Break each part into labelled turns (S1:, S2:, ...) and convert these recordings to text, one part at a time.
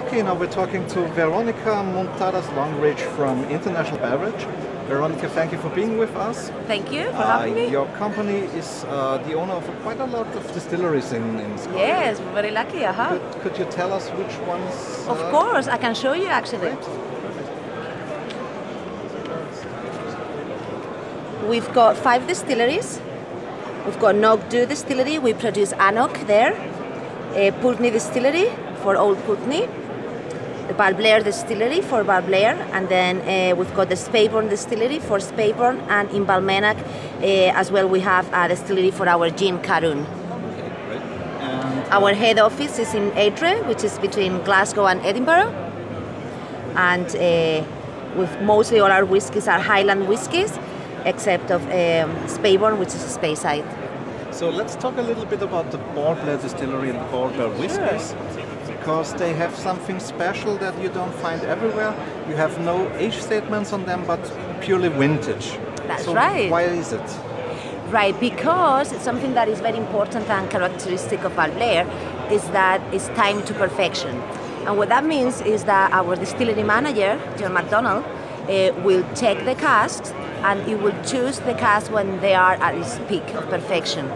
S1: Okay, now we're talking to Verónica Muntadas-Longridge from International Beverage. Verónica, thank you for being with us.
S2: Thank you for having me.
S1: Your company is the owner of quite a lot of distilleries in Scotland.
S2: Yes, we're very lucky,
S1: Could you tell us which ones?
S2: Of course, I can show you actually.
S1: Great.
S2: We've got 5 distilleries. We've got Knockdo Distillery, we produce Anok there. Pulteney Distillery for Old Pulteney. The Balblair Distillery for Balblair, and then we've got the Speyburn Distillery for Speyburn, and in Balmenach as well we have a distillery for our gin Carun.
S1: Okay, great. And,
S2: our head office is in Aitre, which is between Glasgow and Edinburgh, and with mostly all our whiskies are Highland whiskies, except of Speyburn, which is Speyside.
S1: So let's talk a little bit about the Balblair Distillery and the Balblair whiskies, because they have something special that you don't find everywhere. You have no age statements on them, but purely vintage.
S2: That's
S1: so
S2: right.
S1: Why is it?
S2: Right, because it's something that is very important and characteristic of Balblair is that it's time to perfection. And what that means is that our distillery manager, John MacDonald, will check the casks and he will choose the cask when they are at its peak of perfection.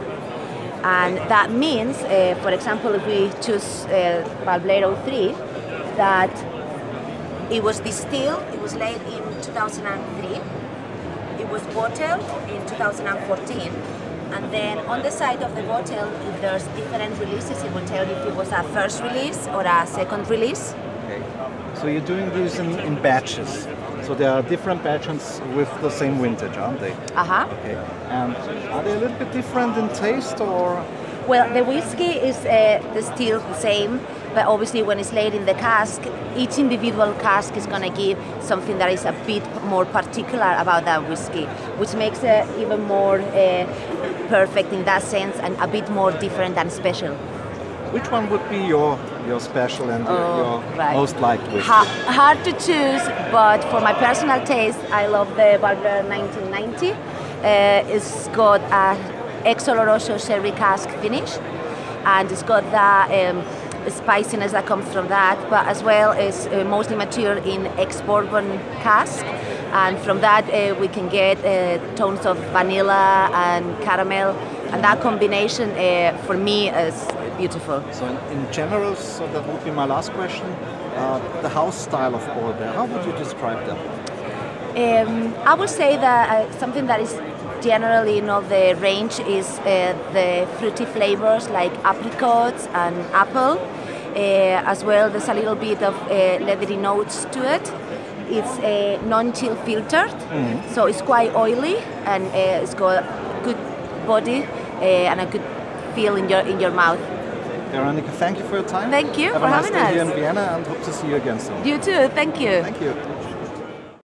S2: And that means, for example, if we choose Balblair 03, that it was distilled, it was laid in 2003, it was bottled in 2014, and then on the side of the bottle, if there's different releases, it will tell you if it was a first release or a second release.
S1: Okay. So you're doing these in batches. So there are different batches with the same vintage, aren't they? Okay. And are they a little bit different in taste, or?
S2: Well, the whiskey is still the same, but obviously when it's laid in the cask, each individual cask is going to give something that is a bit more particular about that whiskey, which makes it even more perfect in that sense and a bit more different and special.
S1: Which one would be your special and your most liked whiskey?
S2: Hard to choose, but for my personal taste, I love the Balblair 1990. It's got a ex-oloroso sherry cask finish, and it's got the spiciness that comes from that, but as well is mostly mature in ex-bourbon cask, and from that we can get tones of vanilla and caramel, and that combination for me is beautiful.
S1: So in general, so that would be my last question, the house style of Balblair, how would you describe them?
S2: I would say that something that is generally in all the range is the fruity flavors like apricots and apple. As well, there's a little bit of leathery notes to it. It's non-chill filtered, so it's quite oily, and it's got a good body and a good feel in your mouth.
S1: Verónica, thank you for your time.
S2: Thank you for having us.
S1: Have a nice day here in Vienna, and hope to see you again soon.
S2: You too, thank you.
S1: Thank you.